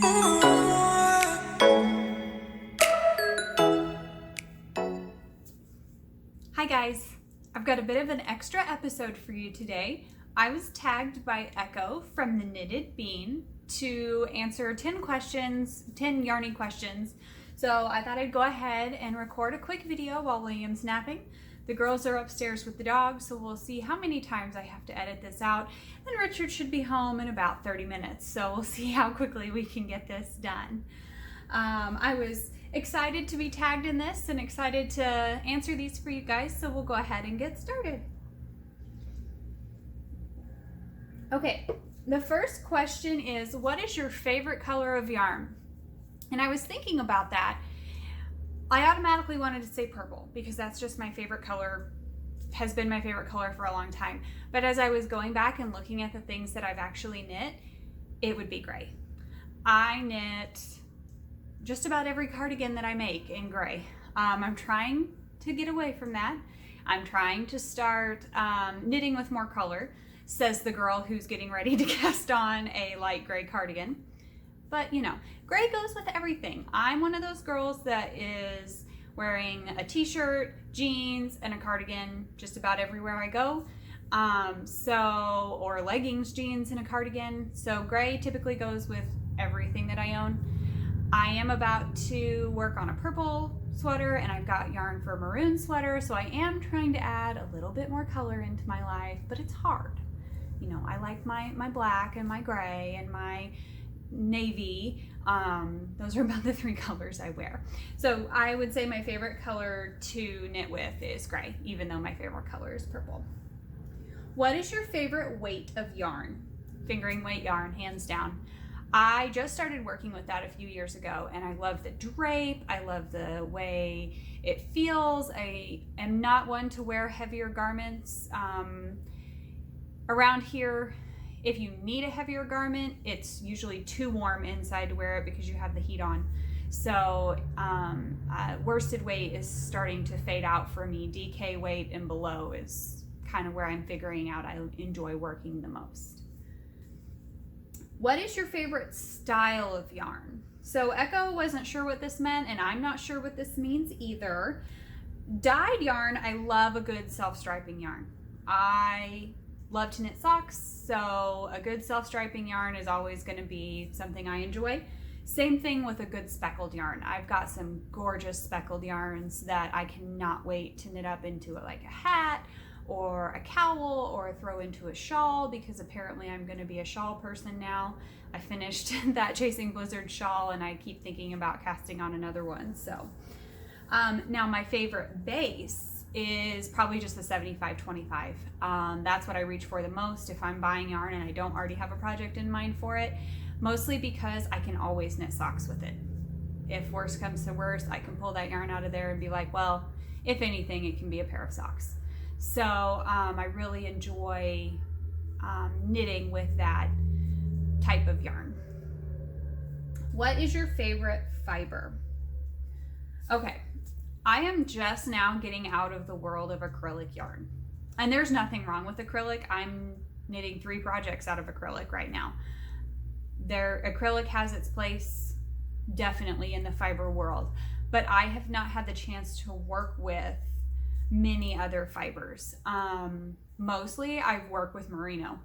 Hi guys, I've got a bit of an extra episode for you today. I was tagged by Echo from the Knitted Bean to answer 10 questions, 10 Yarny questions. So I thought I'd go ahead and record a quick video while William's napping. The girls are upstairs with the dog, so we'll see how many times I have to edit this out. And Richard should be home in about 30 minutes, so we'll see how quickly we can get this done. I was excited to be tagged in this and excited to answer these for you guys, so we'll go ahead and get started. Okay, the first question is, what is your favorite color of yarn? And I was thinking about that. I automatically wanted to say purple because that's just my favorite color, has been my favorite color for a long time. But as I was going back and looking at the things that I've actually knit, it would be gray. I knit just about every cardigan that I make in gray. I'm trying to get away from that. I'm trying to start knitting with more color, says the girl who's getting ready to cast on a light gray cardigan. But you know, gray goes with everything. I'm one of those girls that is wearing a t-shirt, jeans, and a cardigan just about everywhere I go. Or leggings, jeans, and a cardigan. So gray typically goes with everything that I own. I am about to work on a purple sweater, and I've got yarn for a maroon sweater, so I am trying to add a little bit more color into my life, but it's hard. You know, I like my black and my gray and my navy. Those are about the three colors I wear. So I would say my favorite color to knit with is gray, even though my favorite color is purple. What is your favorite weight of yarn? Fingering weight yarn, hands down. I just started working with that a few years ago, and I love the drape. I love the way it feels. I am not one to wear heavier garments. Around here, if you need a heavier garment, it's usually too warm inside to wear it because you have the heat on. So worsted weight is starting to fade out for me. DK weight and below is kind of where I'm figuring out I enjoy working the most. What is your favorite style of yarn? So Echo wasn't sure what this meant, and I'm not sure what this means either. Dyed yarn, I love a good self-striping yarn. I love to knit socks, so a good self-striping yarn is always going to be something I enjoy. Same thing with a good speckled yarn. I've got some gorgeous speckled yarns that I cannot wait to knit up into like a hat or a cowl or throw into a shawl, because apparently I'm going to be a shawl person now. I finished that Chasing Blizzard shawl and I keep thinking about casting on another one. So now my favorite base is probably just the 75-25. That's what I reach for the most if I'm buying yarn and I don't already have a project in mind for it, mostly because I can always knit socks with it. If worse comes to worse, I can pull that yarn out of there and be like, well, if anything, it can be a pair of socks. So I really enjoy knitting with that type of yarn. What is your favorite fiber? Okay, I am just now getting out of the world of acrylic yarn. And there's nothing wrong with acrylic. I'm knitting 3 projects out of acrylic right now. Acrylic has its place definitely in the fiber world, but I have not had the chance to work with many other fibers. Mostly I've worked with merino.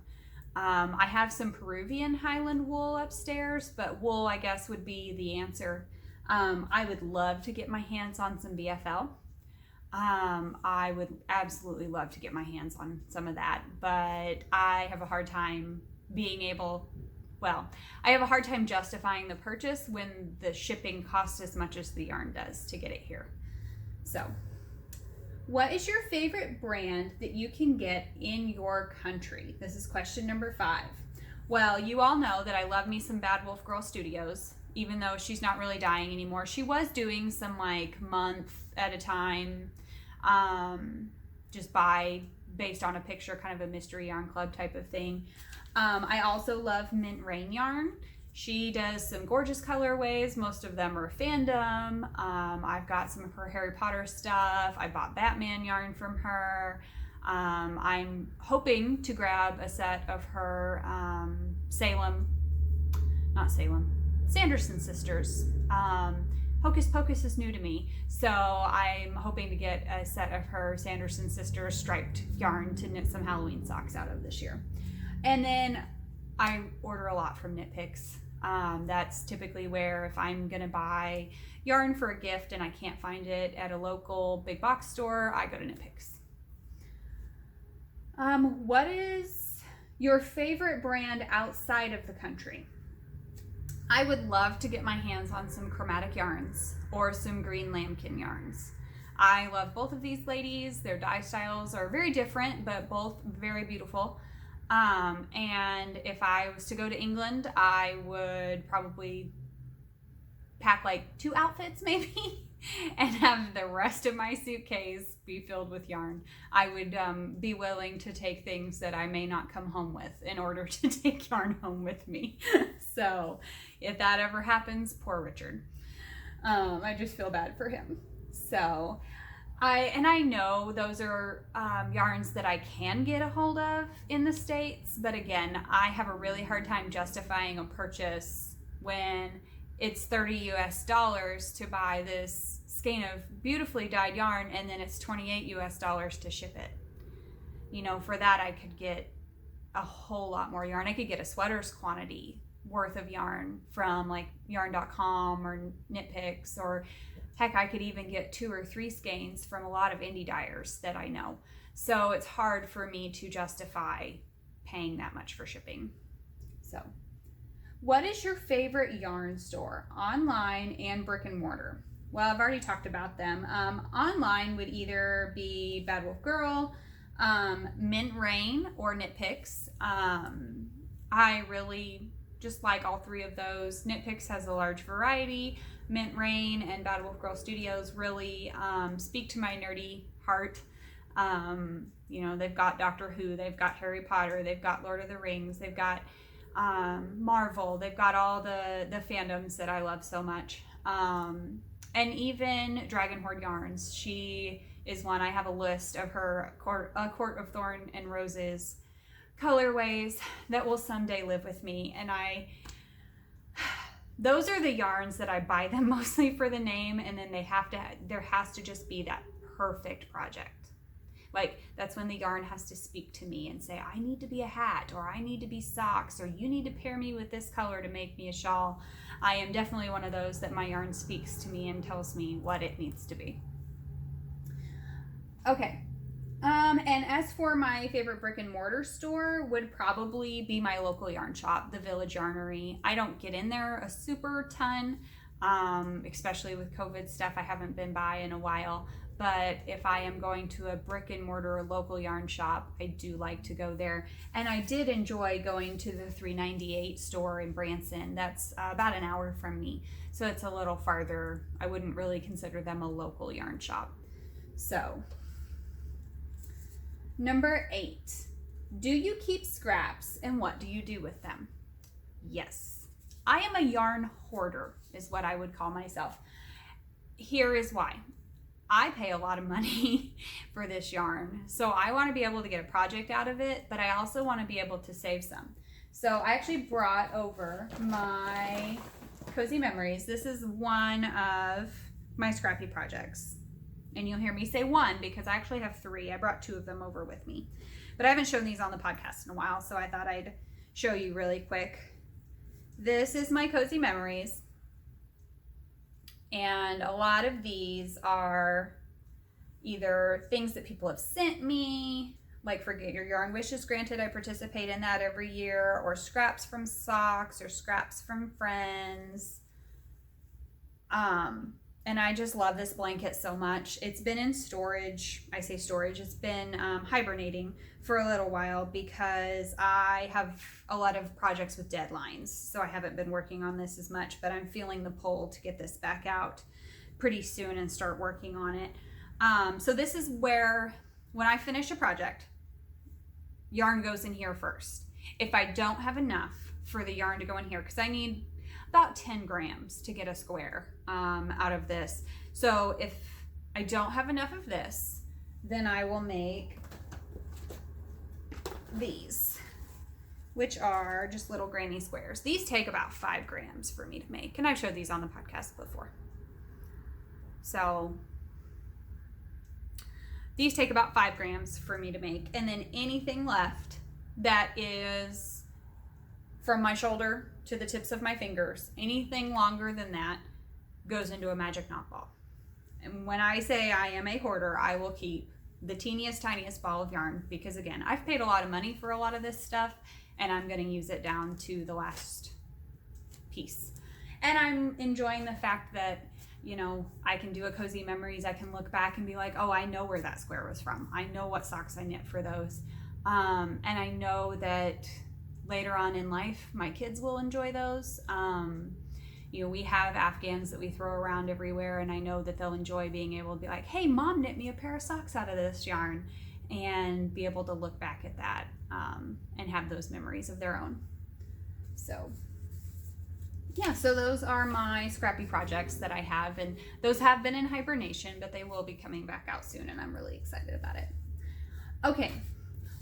I have some Peruvian Highland wool upstairs, but wool I guess would be the answer. I would love to get my hands on some BFL. I would absolutely love to get my hands on some of that, but I have a hard time I have a hard time justifying the purchase when the shipping costs as much as the yarn does to get it here. So, what is your favorite brand that you can get in your country? This is question number 5. Well, you all know that I love me some Bad Wolf Girl Studios, even though she's not really dying anymore. She was doing some like month at a time, just based on a picture, kind of a mystery yarn club type of thing. I also love Mint Rain Yarn. She does some gorgeous colorways. Most of them are fandom. I've got some of her Harry Potter stuff. I bought Batman yarn from her. I'm hoping to grab a set of her Sanderson Sisters. Hocus Pocus is new to me, so I'm hoping to get a set of her Sanderson Sisters striped yarn to knit some Halloween socks out of this year. And then I order a lot from Knit Picks. That's typically where, if I'm gonna buy yarn for a gift and I can't find it at a local big box store, I go to Knit Picks. What is your favorite brand outside of the country? I would love to get my hands on some chromatic yarns or some green lambkin yarns. I love both of these ladies. Their dye styles are very different, but both very beautiful. And if I was to go to England, I would probably pack like 2 outfits maybe and have the rest of my suitcase be filled with yarn. I would be willing to take things that I may not come home with in order to take yarn home with me. So if that ever happens, poor Richard. I just feel bad for him. So I know those are yarns that I can get a hold of in the States, but again, I have a really hard time justifying a purchase when it's $30 US to buy this skein of beautifully dyed yarn, and then it's $28 US to ship it. You know, for that I could get a whole lot more yarn. I could get a sweater's quantity worth of yarn from like yarn.com or Knit Picks, or heck, I could even get 2 or 3 skeins from a lot of indie dyers that I know. So it's hard for me to justify paying that much for shipping. So, what is your favorite yarn store, online and brick and mortar? Well, I've already talked about them. Online would either be Bad Wolf Girl, Mint Rain, or Knit Picks. I really just like all 3 of those. Knit Picks has a large variety. Mint Rain and Bad Wolf Girl Studios really speak to my nerdy heart. You know, they've got Doctor Who, they've got Harry Potter, they've got Lord of the Rings, they've got Marvel, they've got all the fandoms that I love so much. And even Dragon Horde Yarns. She is one, I have a list of her A Court of Thorn and Roses colorways that will someday live with me. And those are the yarns that I buy them mostly for the name, and then there has to just be that perfect project. Like, that's when the yarn has to speak to me and say, I need to be a hat, or I need to be socks, or you need to pair me with this color to make me a shawl. I am definitely one of those that my yarn speaks to me and tells me what it needs to be. Okay. And as for my favorite brick and mortar store, would probably be my local yarn shop, the Village Yarnery. I don't get in there a super ton, especially with COVID stuff. I haven't been by in a while. But if I am going to a brick and mortar or local yarn shop, I do like to go there. And I did enjoy going to the 398 store in Branson. That's about an hour from me. So it's a little farther. I wouldn't really consider them a local yarn shop. So, number 8. Do you keep scraps, and what do you do with them? Yes. I am a yarn hoarder, is what I would call myself. Here is why. I pay a lot of money for this yarn, so I want to be able to get a project out of it, but I also want to be able to save some. So I actually brought over my Cozy Memories. This is one of my scrappy projects, and you'll hear me say one because I actually have 3. I brought 2 of them over with me, but I haven't shown these on the podcast in a while, so I thought I'd show you really quick. This is my Cozy Memories. And a lot of these are either things that people have sent me, like for Get Your Yarn Wishes Granted, I participate in that every year, or scraps from socks, or scraps from friends. And I just love this blanket so much. It's been in storage. I say storage, it's been hibernating for a little while because I have a lot of projects with deadlines. So I haven't been working on this as much, but I'm feeling the pull to get this back out pretty soon and start working on it. So this is where, when I finish a project, yarn goes in here first. If I don't have enough for the yarn to go in here, because I need about 10 grams to get a square out of this. So if I don't have enough of this, then I will make these. which are just little granny squares. These take about 5 grams for me to make, and I've showed these on the podcast before. So these take about 5 grams for me to make, and then anything left that is from my shoulder to the tips of my fingers, anything longer than that goes into a magic knot ball. And when I say I am a hoarder, I will keep the teeniest, tiniest ball of yarn because, again, I've paid a lot of money for a lot of this stuff, and I'm going to use it down to the last piece. And I'm enjoying the fact that, you know, I can do a cozy memories. I can look back and be like, oh, I know where that square was from. I know what socks I knit for those. And I know that later on in life, my kids will enjoy those. You know, we have Afghans that we throw around everywhere, and I know that they'll enjoy being able to be like, hey, mom knit me a pair of socks out of this yarn, and be able to look back at that and have those memories of their own. So yeah, so those are my scrappy projects that I have, and those have been in hibernation, but they will be coming back out soon, and I'm really excited about it. Okay,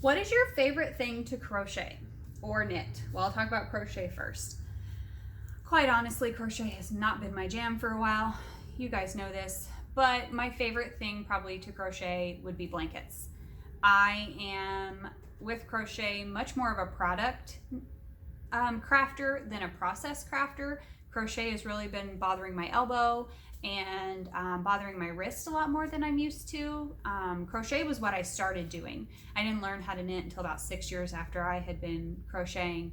what is your favorite thing to crochet or knit? Well, I'll talk about crochet first. Quite honestly, crochet has not been my jam for a while. You guys know this, but my favorite thing probably to crochet would be blankets. I am, with crochet, much more of a product crafter than a process crafter. Crochet has really been bothering my elbow and bothering my wrist a lot more than I'm used to. Crochet was what I started doing. I didn't learn how to knit until about 6 years after I had been crocheting.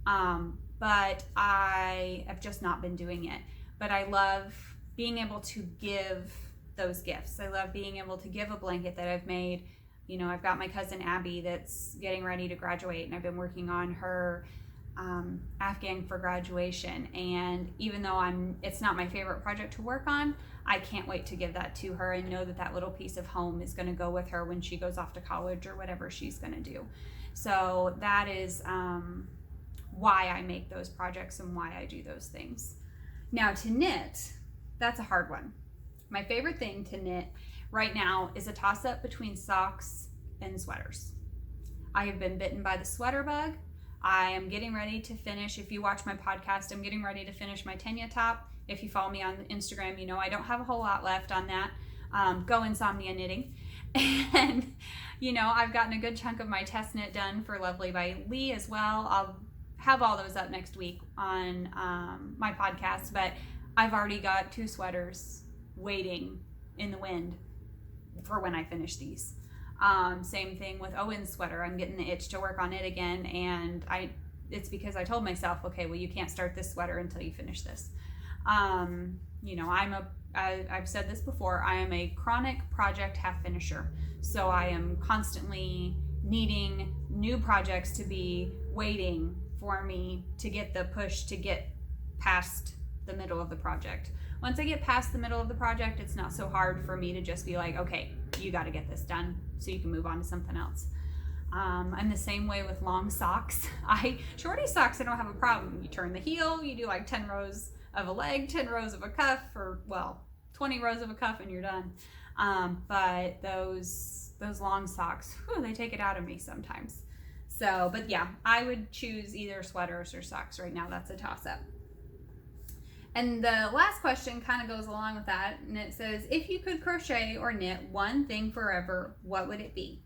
But I have just not been doing it. But I love being able to give those gifts. I love being able to give a blanket that I've made. You know, I've got my cousin Abby that's getting ready to graduate, and I've been working on her Afghan for graduation. And even though it's not my favorite project to work on, I can't wait to give that to her and know that that little piece of home is going to go with her when she goes off to college or whatever she's going to do. So that is why I make those projects and why I do those things. Now, to knit, that's a hard one. My favorite thing to knit right now is a toss-up between socks and sweaters. I have been bitten by the sweater bug. I am getting ready to finish, if you watch my podcast, I'm getting ready to finish my Tenya top. If you follow me on Instagram, you know I don't have a whole lot left on that. Go Insomnia Knitting. And, you know, I've gotten a good chunk of my test knit done for Lovely by Lee as well. I'll have all those up next week on my podcast, but I've already got 2 sweaters waiting in the wind for when I finish these. Same thing with Owen's sweater. I'm getting the itch to work on it again, and it's because I told myself, okay, well, you can't start this sweater until you finish this. You know, I've said this before, I am a chronic project half finisher. So I am constantly needing new projects to be waiting for me to get the push to get past the middle of the project. Once I get past the middle of the project, it's not so hard for me to just be like, okay, you got to get this done so you can move on to something else. I'm the same way with long socks. Shorty socks, I don't have a problem. You turn the heel, you do like 10 rows of a leg, 10 rows of a cuff, or well, 20 rows of a cuff and you're done. But those long socks, whew, they take it out of me sometimes. So, but yeah, I would choose either sweaters or socks right now. That's a toss-up. And the last question kind of goes along with that, and it says, if you could crochet or knit one thing forever, what would it be?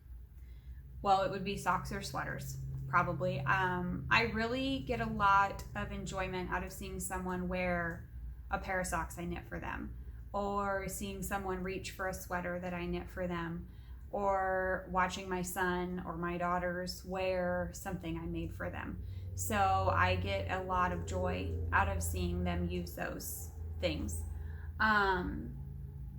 Well, it would be socks or sweaters, probably. I really get a lot of enjoyment out of seeing someone wear a pair of socks I knit for them, or seeing someone reach for a sweater that I knit for them, or watching my son or my daughters wear something I made for them. So I get a lot of joy out of seeing them use those things.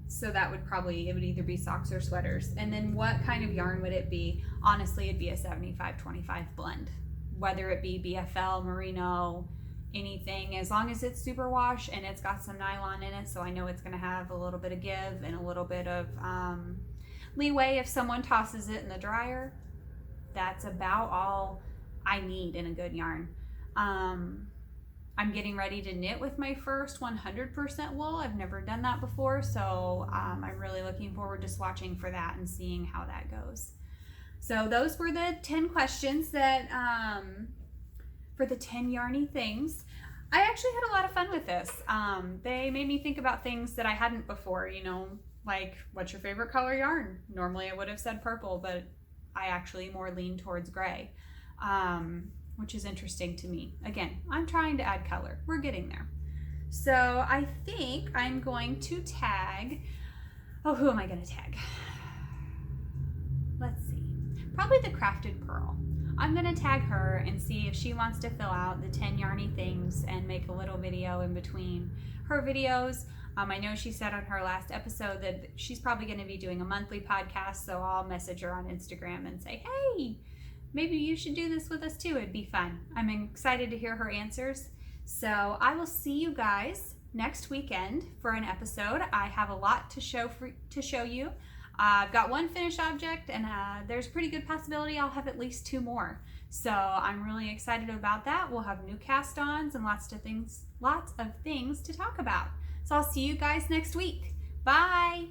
So that would it would either be socks or sweaters. And then what kind of yarn would it be? Honestly, it'd be a 75-25 blend. Whether it be BFL, merino, anything, as long as it's superwash and it's got some nylon in it, so I know it's gonna have a little bit of give and a little bit of leeway if someone tosses it in the dryer. That's about all I need in a good yarn. I'm getting ready to knit with my first 100% wool. I've never done that before, so I'm really looking forward to swatching for that and seeing how that goes. So those were the 10 questions that for the 10 Yarny Things. I actually had a lot of fun with this. They made me think about things that I hadn't before, you know, like what's your favorite color yarn? Normally I would have said purple, but I actually more lean towards gray, which is interesting to me. Again, I'm trying to add color. We're getting there. So I think I'm going to tag, oh, who am I going to tag? Let's see, probably the Crafted Pearl. I'm going to tag her and see if she wants to fill out the 10 Yarny Things and make a little video in between her videos. I know she said on her last episode that she's probably going to be doing a monthly podcast, so I'll message her on Instagram and say, hey, maybe you should do this with us too. It'd be fun. I'm excited to hear her answers. So I will see you guys next weekend for an episode. I have a lot to show you. I've got one finished object, and there's a pretty good possibility I'll have at least 2 more. So I'm really excited about that. We'll have new cast-ons and lots of things to talk about. So I'll see you guys next week. Bye.